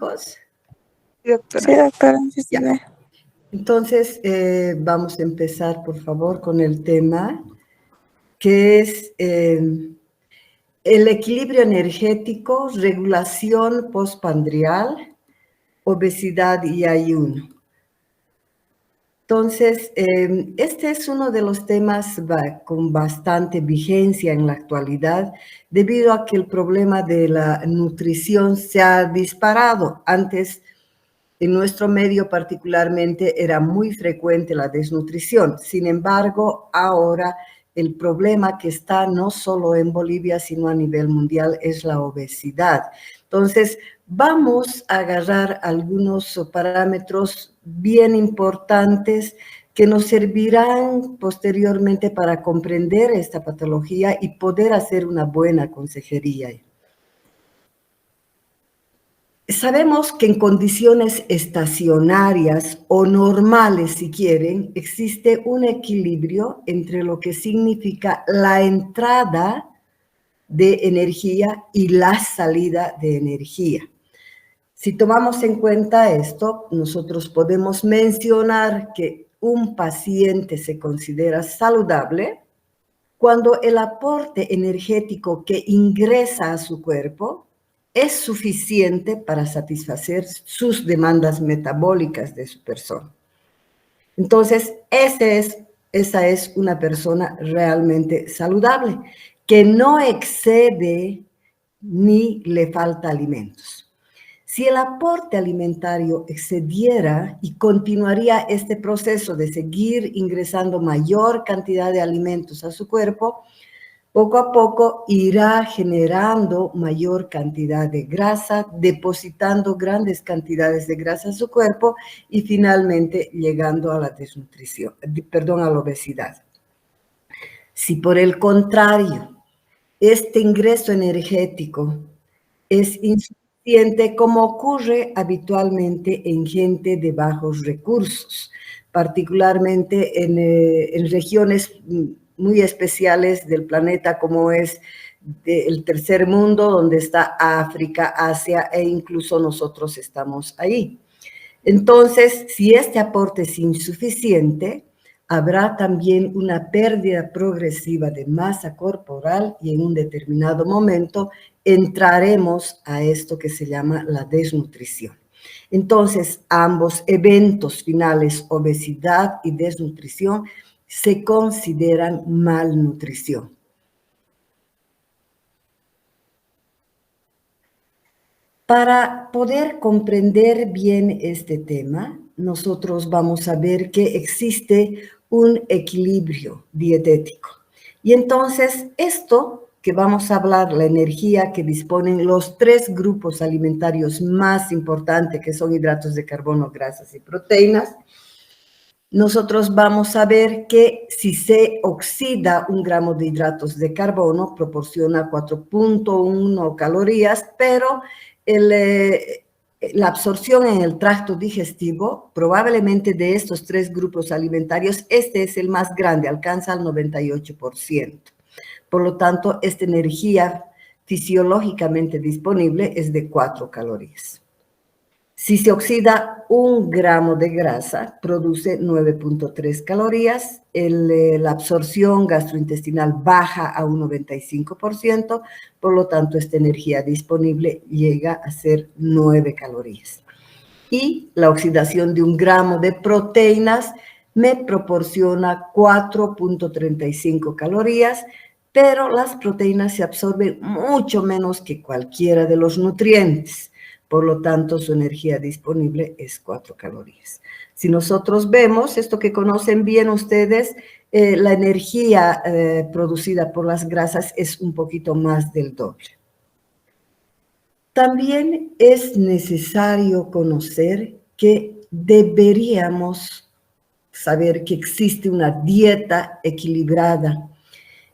hijos? Sí, doctora. Sí, doctora, sí se Ya. ve. Entonces, vamos a empezar, por favor, con el tema, que es el equilibrio energético, regulación postprandial, obesidad y ayuno. Entonces, este es uno de los temas con bastante vigencia en la actualidad, debido a que el problema de la nutrición se ha disparado. Antes, en nuestro medio particularmente, era muy frecuente la desnutrición. Sin embargo, ahora el problema que está no solo en Bolivia, sino a nivel mundial, es la obesidad. Entonces, vamos a agarrar algunos parámetros bien importantes que nos servirán posteriormente para comprender esta patología y poder hacer una buena consejería. Sabemos que en condiciones estacionarias o normales, si quieren, existe un equilibrio entre lo que significa la entrada de energía y la salida de energía. Si tomamos en cuenta esto, nosotros podemos mencionar que un paciente se considera saludable cuando el aporte energético que ingresa a su cuerpo es suficiente para satisfacer sus demandas metabólicas de su persona. Entonces, esa es una persona realmente saludable, que no excede ni le falta alimentos. Si el aporte alimentario excediera y continuaría este proceso de seguir ingresando mayor cantidad de alimentos a su cuerpo, poco a poco irá generando mayor cantidad de grasa, depositando grandes cantidades de grasa a su cuerpo y finalmente llegando a la desnutrición, perdón, a la obesidad. Si por el contrario, este ingreso energético es insuficiente, como ocurre habitualmente en gente de bajos recursos, particularmente en regiones muy especiales del planeta, como es el tercer mundo, donde está África, Asia, e incluso nosotros estamos ahí. Entonces, si este aporte es insuficiente, habrá también una pérdida progresiva de masa corporal y en un determinado momento entraremos a esto que se llama la desnutrición. Entonces, ambos eventos finales, obesidad y desnutrición, se consideran malnutrición. Para poder comprender bien este tema, nosotros vamos a ver que existe un equilibrio dietético. Y entonces esto que vamos a hablar, la energía que disponen los tres grupos alimentarios más importantes, que son hidratos de carbono, grasas y proteínas, nosotros vamos a ver que si se oxida 1 gramo de hidratos de carbono, proporciona 4.1 calorías, pero la absorción en el tracto digestivo, probablemente de estos tres grupos alimentarios, este es el más grande, alcanza el 98%. Por lo tanto, esta energía fisiológicamente disponible es de 4 calorías. Si se oxida 1 gramo de grasa, produce 9.3 calorías. La absorción gastrointestinal baja a un 95%, por lo tanto, esta energía disponible llega a ser 9 calorías. Y la oxidación de 1 gramo de proteínas me proporciona 4.35 calorías, pero las proteínas se absorben mucho menos que cualquiera de los nutrientes. Por lo tanto, su energía disponible es 4 calorías. Si nosotros vemos esto que conocen bien ustedes, la energía producida por las grasas es un poquito más del doble. También es necesario conocer que deberíamos saber que existe una dieta equilibrada.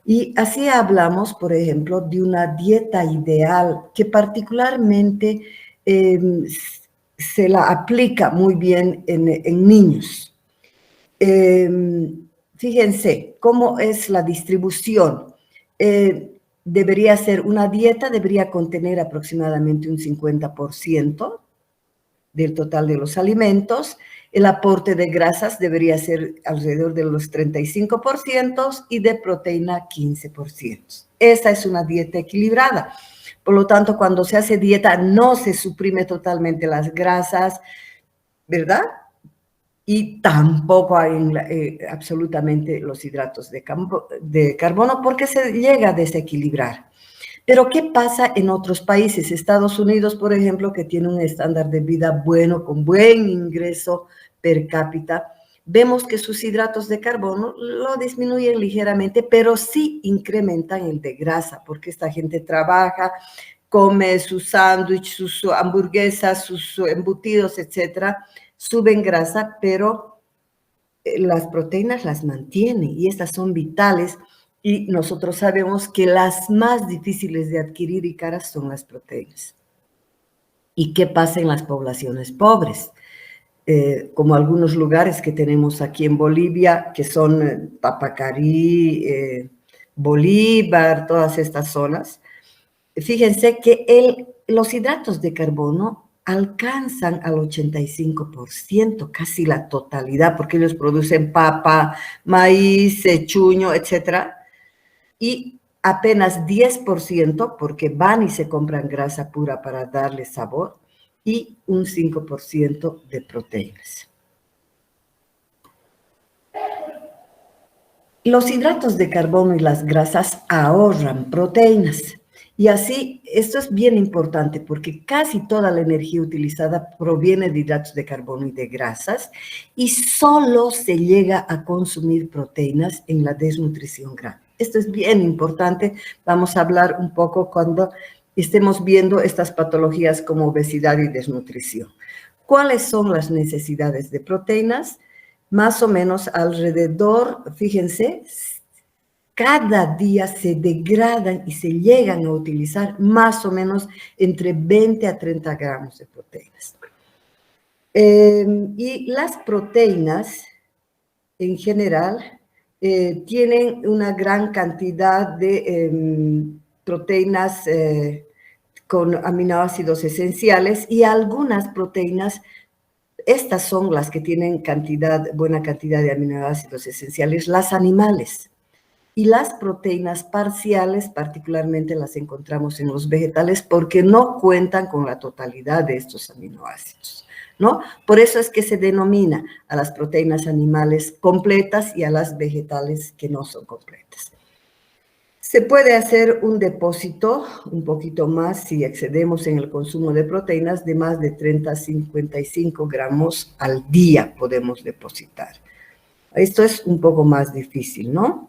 Y así hablamos, por ejemplo, de una dieta ideal que particularmente se la aplica muy bien en niños. Fíjense cómo es la distribución. Debería ser una dieta, debería contener aproximadamente un 50% del total de los alimentos. El aporte de grasas debería ser alrededor de los 35% y de proteína 15%. Esa es una dieta equilibrada. Por lo tanto, cuando se hace dieta no se suprime totalmente las grasas, ¿verdad? Y tampoco hay absolutamente los hidratos de carbono porque se llega a desequilibrar. Pero ¿qué pasa en otros países? Estados Unidos, por ejemplo, que tiene un estándar de vida bueno, con buen ingreso per cápita, vemos que sus hidratos de carbono lo disminuyen ligeramente, pero sí incrementan el de grasa, porque esta gente trabaja, come sus sándwiches, sus hamburguesas, sus embutidos, etcétera, suben grasa, pero las proteínas las mantiene y estas son vitales. Y nosotros sabemos que las más difíciles de adquirir y caras son las proteínas. ¿Y qué pasa en las poblaciones pobres? Como algunos lugares que tenemos aquí en Bolivia, que son Papacarí, Bolívar, todas estas zonas. Fíjense que los hidratos de carbono alcanzan al 85%, casi la totalidad, porque ellos producen papa, maíz, chuño, etcétera, y apenas 10% porque van y se compran grasa pura para darle sabor y un 5% de proteínas. Los hidratos de carbono y las grasas ahorran proteínas. Y así, esto es bien importante porque casi toda la energía utilizada proviene de hidratos de carbono y de grasas y solo se llega a consumir proteínas en la desnutrición grave. Esto es bien importante. Vamos a hablar un poco cuando estemos viendo estas patologías como obesidad y desnutrición. ¿Cuáles son las necesidades de proteínas? Más o menos alrededor, fíjense, cada día se degradan y se llegan a utilizar más o menos entre 20 a 30 gramos de proteínas. Y las proteínas, en general, tienen una gran cantidad de proteínas con aminoácidos esenciales y algunas proteínas. Estas son las que tienen buena cantidad de aminoácidos esenciales, las animales. Y las proteínas parciales, particularmente las encontramos en los vegetales porque no cuentan con la totalidad de estos aminoácidos, ¿no? Por eso es que se denomina a las proteínas animales completas y a las vegetales que no son completas. Se puede hacer un depósito un poquito más si excedemos en el consumo de proteínas de más de 30 a 55 gramos al día podemos depositar. Esto es un poco más difícil, ¿no?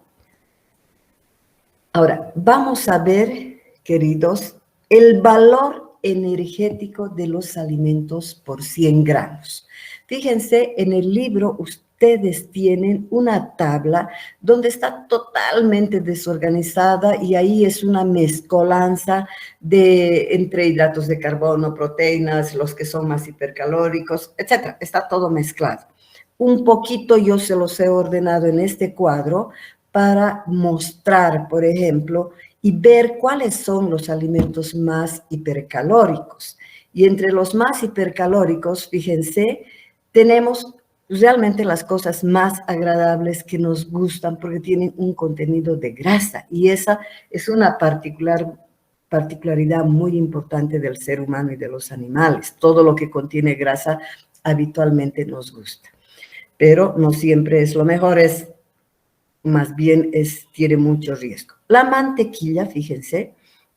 Ahora, vamos a ver, queridos, el valor energético de los alimentos por 100 gramos. Fíjense, en el libro ustedes tienen una tabla donde está totalmente desorganizada y ahí es una mezcolanza entre hidratos de carbono, proteínas, los que son más hipercalóricos, etc. Está todo mezclado. Un poquito yo se los he ordenado en este cuadro para mostrar, por ejemplo, y ver cuáles son los alimentos más hipercalóricos. Y entre los más hipercalóricos, fíjense, tenemos realmente las cosas más agradables que nos gustan porque tienen un contenido de grasa y esa es una particularidad muy importante del ser humano y de los animales. Todo lo que contiene grasa habitualmente nos gusta, pero no siempre es lo mejor, más bien tiene mucho riesgo. La mantequilla, fíjense,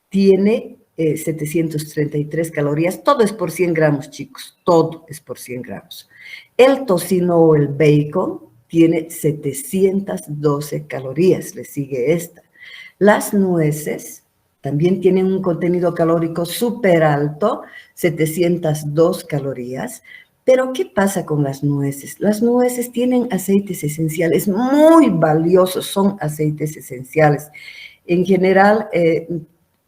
tiene 733 calorías. Todo es por 100 gramos, chicos. Todo es por 100 gramos. El tocino o el bacon tiene 712 calorías. Le sigue esta. Las nueces también tienen un contenido calórico súper alto, 702 calorías. Pero, ¿qué pasa con las nueces? Las nueces tienen aceites esenciales muy valiosos, son aceites esenciales. En general,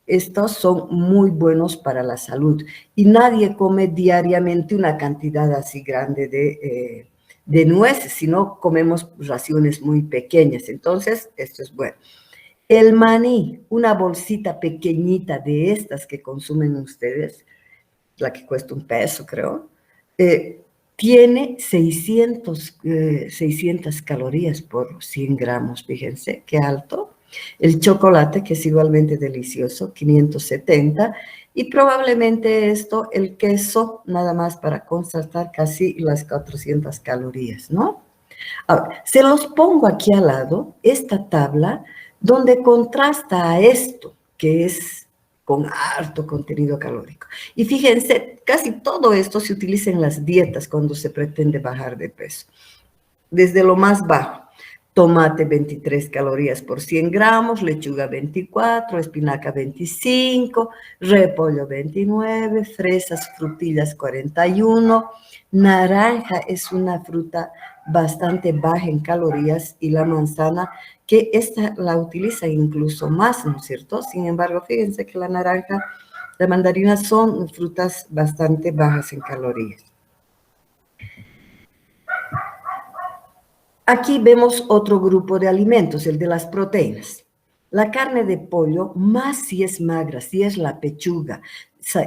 estos son muy buenos para la salud y nadie come diariamente una cantidad así grande de nueces, sino comemos raciones muy pequeñas. Entonces, esto es bueno. El maní, una bolsita pequeñita de estas que consumen ustedes, la que cuesta $1, creo, tiene 600 calorías por 100 gramos, fíjense, qué alto. El chocolate, que es igualmente delicioso, 570, y probablemente esto, el queso, nada más para constatar casi las 400 calorías, ¿no? Ahora, se los pongo aquí al lado, esta tabla, donde contrasta a esto, que es con harto contenido calórico. Y fíjense, casi todo esto se utiliza en las dietas cuando se pretende bajar de peso. Desde lo más bajo, tomate 23 calorías por 100 gramos, lechuga 24, espinaca 25, repollo 29, fresas, frutillas 41, naranja es una fruta bastante baja en calorías y la manzana, que esta la utiliza incluso más, ¿no es cierto? Sin embargo, fíjense que la naranja, la mandarina son frutas bastante bajas en calorías. Aquí vemos otro grupo de alimentos, el de las proteínas. La carne de pollo, más si es magra, si es la pechuga,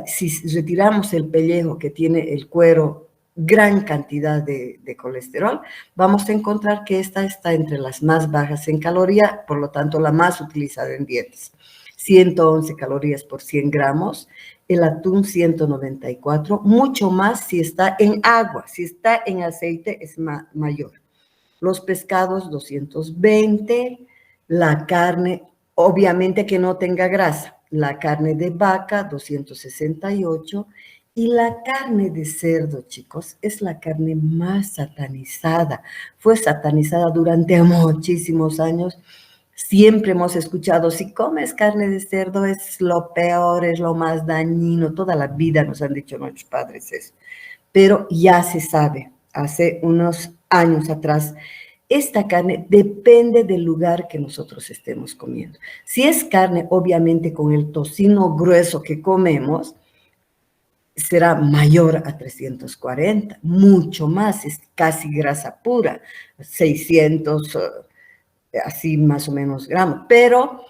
si retiramos el pellejo que tiene el cuero, gran cantidad de colesterol, vamos a encontrar que esta está entre las más bajas en caloría, por lo tanto la más utilizada en dietas. 111 calorías por 100 gramos, el atún 194, mucho más si está en agua, si está en aceite es mayor. Los pescados 220, la carne, obviamente que no tenga grasa, la carne de vaca 268 y la carne de cerdo, chicos, es la carne más satanizada. Fue satanizada durante muchísimos años. Siempre hemos escuchado, si comes carne de cerdo es lo peor, es lo más dañino. Toda la vida nos han dicho nuestros padres eso. Pero ya se sabe, hace unos años atrás, esta carne depende del lugar que nosotros estemos comiendo. Si es carne, obviamente con el tocino grueso que comemos, será mayor a 340, mucho más, es casi grasa pura, 600, así más o menos gramos. Pero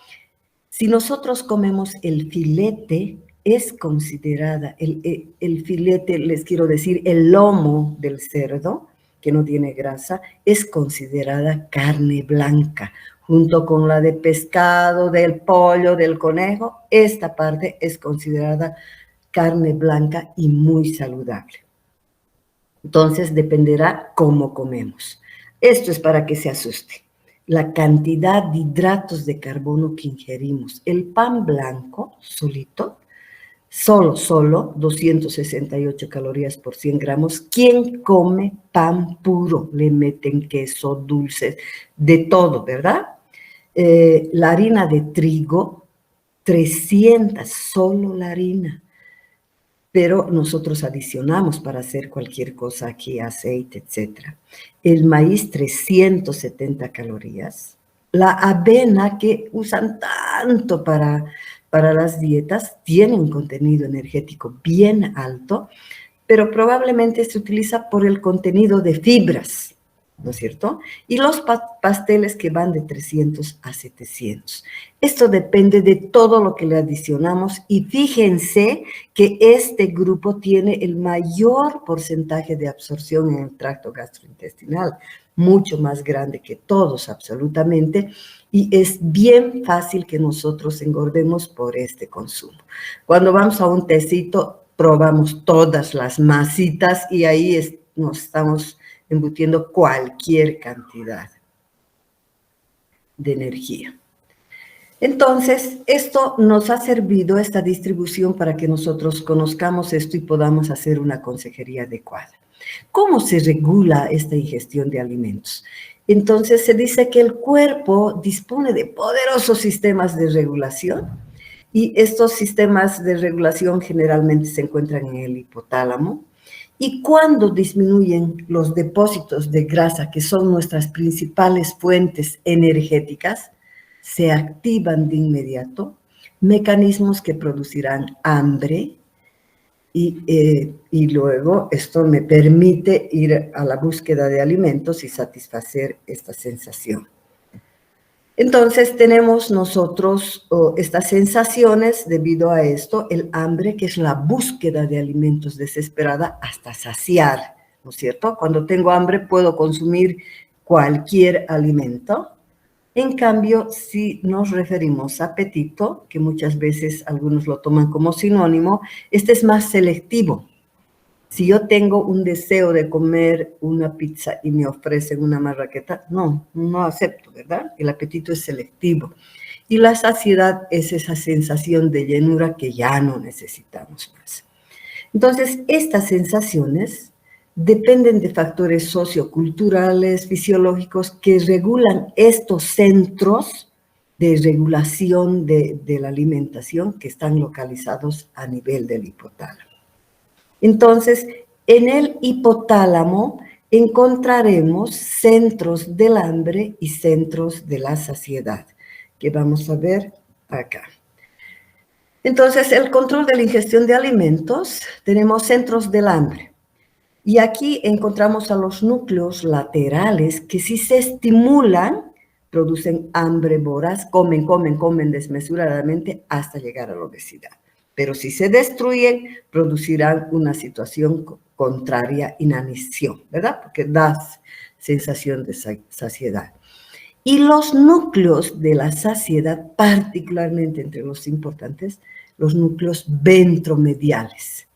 si nosotros comemos el filete, es considerada, el filete, les quiero decir, el lomo del cerdo, que no tiene grasa, es considerada carne blanca, junto con la de pescado, del pollo, del conejo. Esta parte es considerada carne blanca y muy saludable. Entonces, dependerá cómo comemos. Esto es para que se asuste. La cantidad de hidratos de carbono que ingerimos. El pan blanco, solito, solo 268 calorías por 100 gramos. ¿Quién come pan puro? Le meten queso, dulces, de todo, ¿verdad? La harina de trigo, 300, solo la harina. Pero nosotros adicionamos para hacer cualquier cosa aquí, aceite, etc. El maíz, 370 calorías. La avena, que usan tanto para las dietas, tiene un contenido energético bien alto, pero probablemente se utiliza por el contenido de fibras, ¿no es cierto? Y los pasteles que van de 300 a 700. Esto depende de todo lo que le adicionamos y fíjense que este grupo tiene el mayor porcentaje de absorción en el tracto gastrointestinal, mucho más grande que todos absolutamente, y es bien fácil que nosotros engordemos por este consumo. Cuando vamos a un tecito, probamos todas las masitas y ahí nos estamos embutiendo cualquier cantidad de energía. Entonces, esto nos ha servido, esta distribución, para que nosotros conozcamos esto y podamos hacer una consejería adecuada. ¿Cómo se regula esta ingestión de alimentos? Entonces, se dice que el cuerpo dispone de poderosos sistemas de regulación y estos sistemas de regulación generalmente se encuentran en el hipotálamo. Y cuando disminuyen los depósitos de grasa, que son nuestras principales fuentes energéticas, se activan de inmediato mecanismos que producirán hambre y luego esto me permite ir a la búsqueda de alimentos y satisfacer esta sensación. Entonces tenemos nosotros estas sensaciones debido a esto, el hambre, que es la búsqueda de alimentos desesperada hasta saciar, ¿no es cierto? Cuando tengo hambre puedo consumir cualquier alimento. En cambio, si nos referimos a apetito, que muchas veces algunos lo toman como sinónimo, este es más selectivo. Si yo tengo un deseo de comer una pizza y me ofrecen una marraqueta, no acepto, ¿verdad? El apetito es selectivo. Y la saciedad es esa sensación de llenura que ya no necesitamos más. Entonces, estas sensaciones dependen de factores socioculturales, fisiológicos, que regulan estos centros de regulación de la alimentación que están localizados a nivel del hipotálamo. Entonces, en el hipotálamo encontraremos centros del hambre y centros de la saciedad, que vamos a ver acá. Entonces, el control de la ingestión de alimentos, tenemos centros del hambre. Y aquí encontramos a los núcleos laterales que si se estimulan, producen hambre voraz, comen desmesuradamente hasta llegar a la obesidad. Pero si se destruyen, producirán una situación contraria, inanición, ¿verdad? Porque da sensación de saciedad. Y los núcleos de la saciedad, particularmente entre los importantes, los núcleos ventromediales.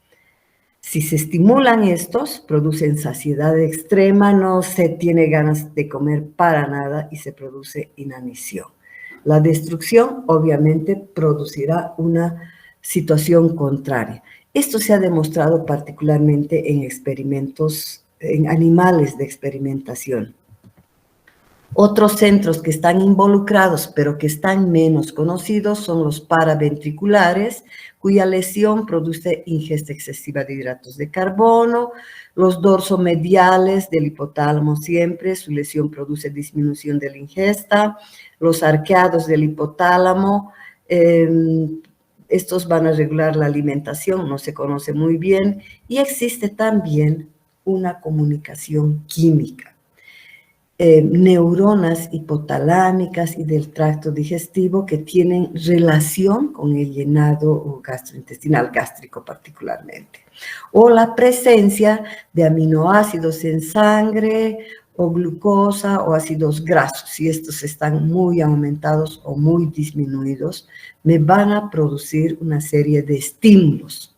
Si se estimulan estos, producen saciedad extrema, no se tiene ganas de comer para nada y se produce inanición. La destrucción obviamente producirá una situación contraria. Esto se ha demostrado particularmente en experimentos, en animales de experimentación. Otros centros que están involucrados, pero que están menos conocidos, son los paraventriculares, cuya lesión produce ingesta excesiva de hidratos de carbono, los dorsomediales del hipotálamo siempre, su lesión produce disminución de la ingesta, los arqueados del hipotálamo, estos van a regular la alimentación, no se conoce muy bien, y existe también una comunicación química. Neuronas hipotalámicas y del tracto digestivo que tienen relación con el llenado gastrointestinal, gástrico particularmente, o la presencia de aminoácidos en sangre o glucosa o ácidos grasos. Si estos están muy aumentados o muy disminuidos, me van a producir una serie de estímulos.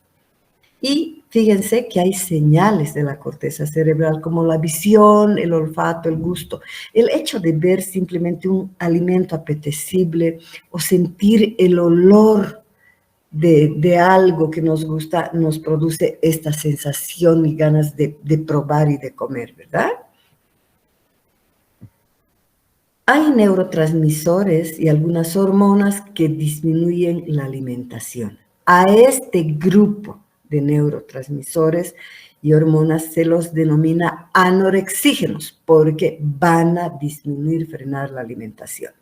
Y fíjense que hay señales de la corteza cerebral como la visión, el olfato, el gusto. El hecho de ver simplemente un alimento apetecible o sentir el olor de algo que nos gusta nos produce esta sensación y ganas de probar y de comer, ¿verdad? Hay neurotransmisores y algunas hormonas que disminuyen la alimentación. A este grupo de neurotransmisores y hormonas se los denomina anorexígenos porque van a disminuir, frenar la alimentación.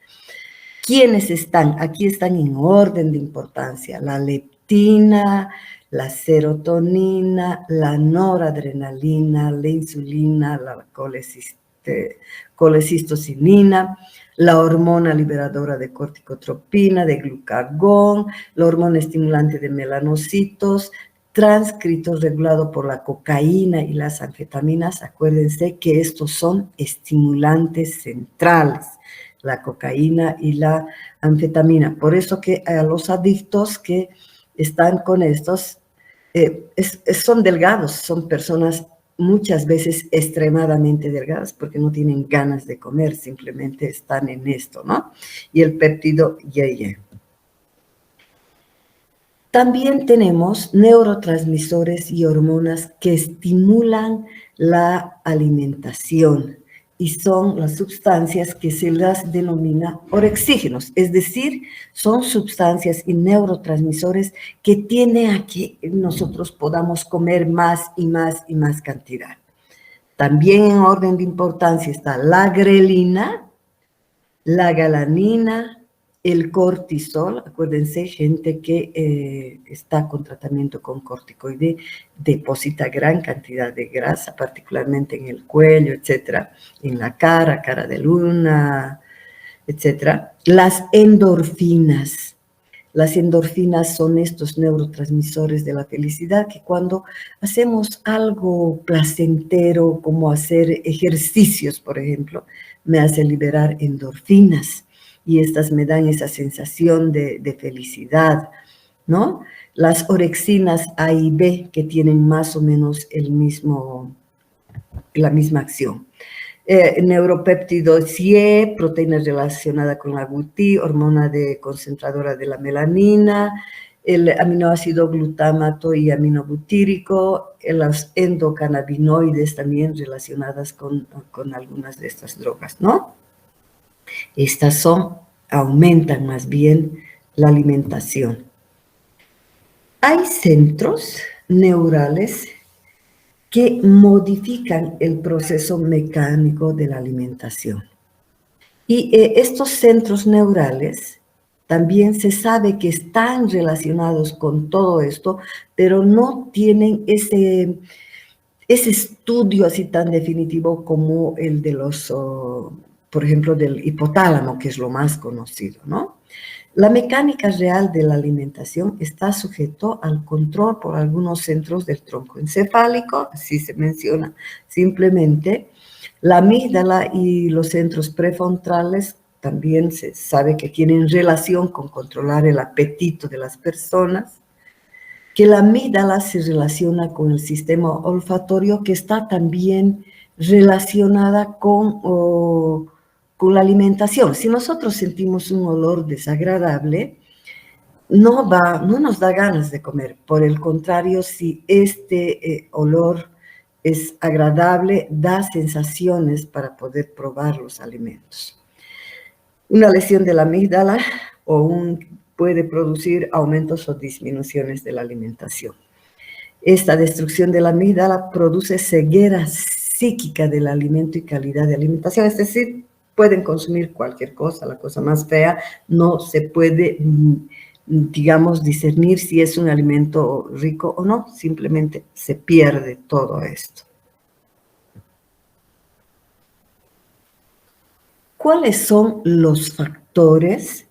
¿Quiénes están? Aquí están en orden de importancia: la leptina, la serotonina, la noradrenalina, la insulina, la colecistocinina, la hormona liberadora de corticotropina, de glucagón, la hormona estimulante de melanocitos, transcritos regulados por la cocaína y las anfetaminas. Acuérdense que estos son estimulantes centrales, la cocaína y la anfetamina. Por eso que a los adictos que están con estos son delgados, son personas muchas veces extremadamente delgadas porque no tienen ganas de comer, simplemente están en esto, ¿no? Y el péptido YY. También tenemos neurotransmisores y hormonas que estimulan la alimentación y son las sustancias que se las denomina orexígenos, es decir, son sustancias y neurotransmisores que tienden a que nosotros podamos comer más y más y más cantidad. También en orden de importancia está la grelina, la galanina, el cortisol. Acuérdense, gente que está con tratamiento con corticoide deposita gran cantidad de grasa, particularmente en el cuello, etcétera, en la cara de luna, etcétera. Las endorfinas. Las endorfinas son estos neurotransmisores de la felicidad que cuando hacemos algo placentero, como hacer ejercicios, por ejemplo, me hace liberar endorfinas y estas me dan esa sensación de felicidad, ¿no? Las orexinas A y B que tienen más o menos la misma acción. Neuropéptidos Y, proteína relacionada con la GUT, hormona concentradora de la melanina, el aminoácido glutamato y aminobutírico, los endocannabinoides también relacionadas con algunas de estas drogas, ¿no? Estas aumentan más bien la alimentación. Hay centros neurales que modifican el proceso mecánico de la alimentación. Y estos centros neurales también se sabe que están relacionados con todo esto, pero no tienen ese estudio así tan definitivo como el de por ejemplo, del hipotálamo, que es lo más conocido, ¿no? La mecánica real de la alimentación está sujeto al control por algunos centros del tronco encefálico, así se menciona simplemente. La amígdala y los centros prefrontales también se sabe que tienen relación con controlar el apetito de las personas, que la amígdala se relaciona con el sistema olfatorio, que está también relacionada con la alimentación. Si nosotros sentimos un olor desagradable, no nos da ganas de comer. Por el contrario, si este olor es agradable, da sensaciones para poder probar los alimentos. Una lesión de la amígdala puede producir aumentos o disminuciones de la alimentación. Esta destrucción de la amígdala produce ceguera psíquica del alimento y calidad de alimentación, es decir, pueden consumir cualquier cosa, la cosa más fea, no se puede, digamos, discernir si es un alimento rico o no, simplemente se pierde todo esto. ¿Cuáles son los factores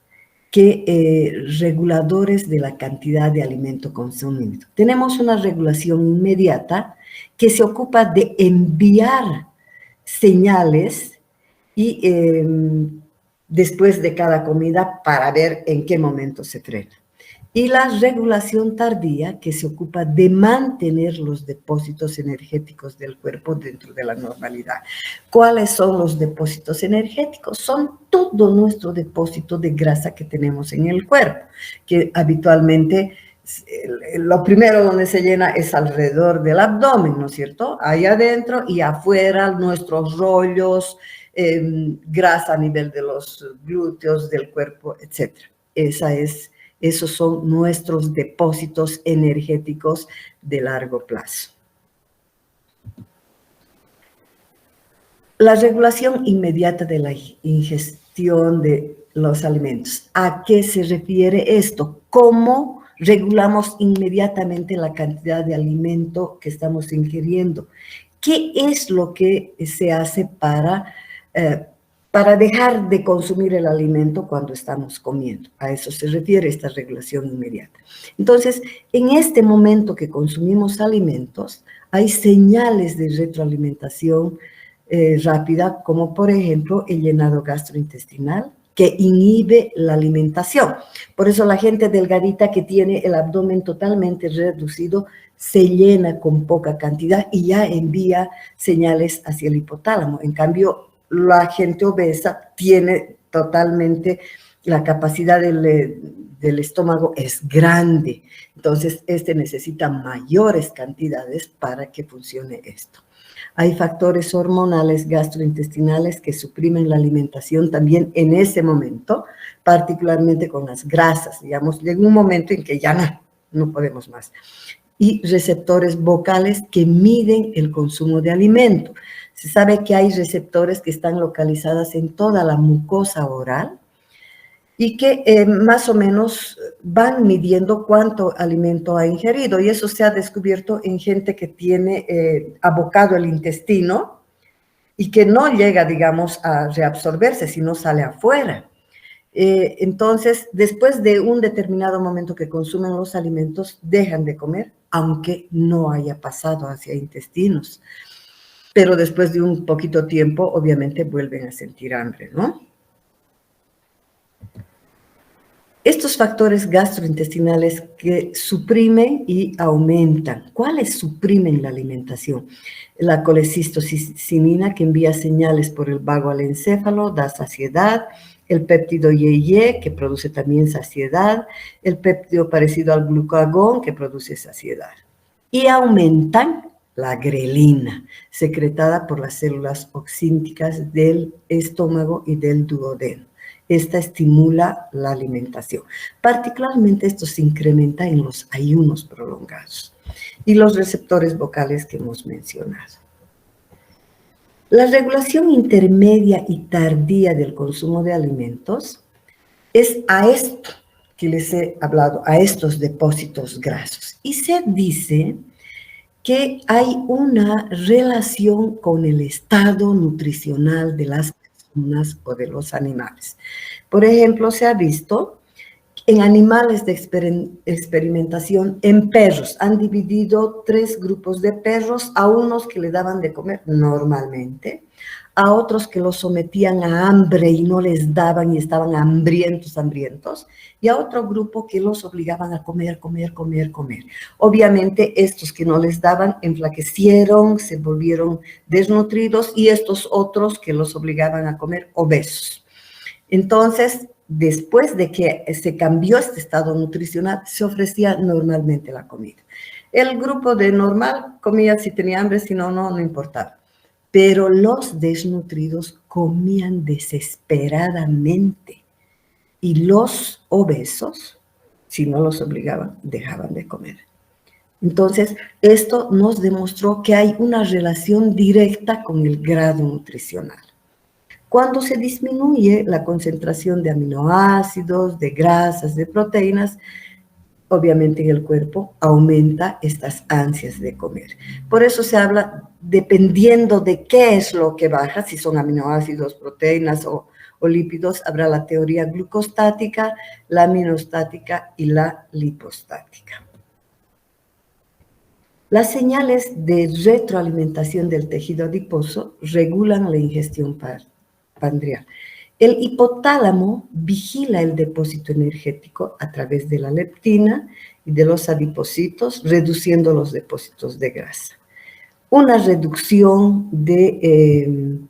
reguladores de la cantidad de alimento consumido? Tenemos una regulación inmediata que se ocupa de enviar señales y después de cada comida para ver en qué momento se frena. Y la regulación tardía, que se ocupa de mantener los depósitos energéticos del cuerpo dentro de la normalidad. ¿Cuáles son los depósitos energéticos? Son todo nuestro depósito de grasa que tenemos en el cuerpo, que habitualmente lo primero donde se llena es alrededor del abdomen, ¿no es cierto? Ahí adentro y afuera nuestros rollos, grasa a nivel de los glúteos, del cuerpo, etc. Esos son nuestros depósitos energéticos de largo plazo. La regulación inmediata de la ingestión de los alimentos. ¿A qué se refiere esto? ¿Cómo regulamos inmediatamente la cantidad de alimento que estamos ingiriendo? ¿Qué es lo que se hace para dejar de consumir el alimento cuando estamos comiendo? A eso se refiere esta regulación inmediata. Entonces, en este momento que consumimos alimentos, hay señales de retroalimentación rápida, como por ejemplo el llenado gastrointestinal, que inhibe la alimentación. Por eso la gente delgadita que tiene el abdomen totalmente reducido se llena con poca cantidad y ya envía señales hacia el hipotálamo. En cambio, la gente obesa tiene totalmente la capacidad del estómago es grande. Entonces, necesita mayores cantidades para que funcione esto. Hay factores hormonales gastrointestinales que suprimen la alimentación también en ese momento, particularmente con las grasas. Digamos, llega un momento en que ya no podemos más. Y receptores vocales que miden el consumo de alimento. Se sabe que hay receptores que están localizados en toda la mucosa oral y que más o menos van midiendo cuánto alimento ha ingerido. Y eso se ha descubierto en gente que tiene abocado el intestino y que no llega, digamos, a reabsorberse, sino sale afuera. Entonces, después de un determinado momento que consumen los alimentos, dejan de comer, aunque no haya pasado hacia intestinos. Pero después de un poquito tiempo, obviamente, vuelven a sentir hambre, ¿no? Estos factores gastrointestinales que suprimen y aumentan. ¿Cuáles suprimen la alimentación? La colecistocinina, que envía señales por el vago al encéfalo, da saciedad. El péptido IgE, que produce también saciedad. El péptido parecido al glucagón, que produce saciedad. Y aumentan la grelina, secretada por las células oxínticas del estómago y del duodeno. Esta estimula la alimentación. Particularmente esto se incrementa en los ayunos prolongados y los receptores vocales que hemos mencionado. La regulación intermedia y tardía del consumo de alimentos es a esto que les he hablado, a estos depósitos grasos. Y se dice que hay una relación con el estado nutricional de las personas o de los animales. Por ejemplo, se ha visto en animales de experimentación, en perros, han dividido 3 grupos de perros, a unos que le daban de comer normalmente, a otros que los sometían a hambre y no les daban y estaban hambrientos, y a otro grupo que los obligaban a comer. Obviamente, estos que no les daban enflaquecieron, se volvieron desnutridos, y estos otros que los obligaban a comer, obesos. Entonces, después de que se cambió este estado nutricional, se ofrecía normalmente la comida. El grupo de normal comía si tenía hambre, si no, no importaba. Pero los desnutridos comían desesperadamente y los obesos, si no los obligaban, dejaban de comer. Entonces, esto nos demostró que hay una relación directa con el grado nutricional. Cuando se disminuye la concentración de aminoácidos, de grasas, de proteínas, obviamente en el cuerpo aumenta estas ansias de comer. Por eso se habla, dependiendo de qué es lo que baja, si son aminoácidos, proteínas o lípidos, habrá la teoría glucostática, la aminostática y la lipostática. Las señales de retroalimentación del tejido adiposo regulan la ingestión pandrial. El hipotálamo vigila el depósito energético a través de la leptina y de los adipocitos, reduciendo los depósitos de grasa. Una reducción del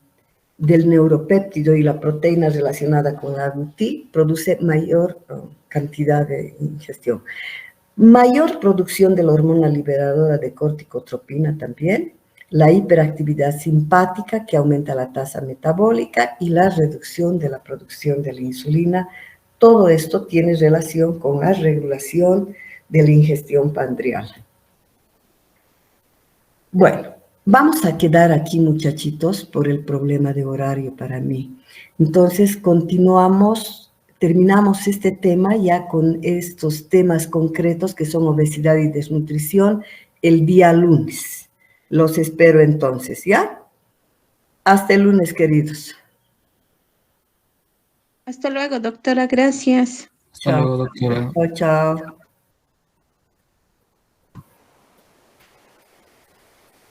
neuropéptido y la proteína relacionada con la AGUT produce mayor cantidad de ingestión. Mayor producción de la hormona liberadora de corticotropina también, la hiperactividad simpática que aumenta la tasa metabólica y la reducción de la producción de la insulina. Todo esto tiene relación con la regulación de la ingestión pandrial. Bueno, vamos a quedar aquí, muchachitos, por el problema de horario para mí. Entonces, terminamos este tema ya con estos temas concretos que son obesidad y desnutrición el día lunes. Los espero entonces, ¿ya? Hasta el lunes, queridos. Hasta luego, doctora. Gracias. Hasta luego, doctora. Chao.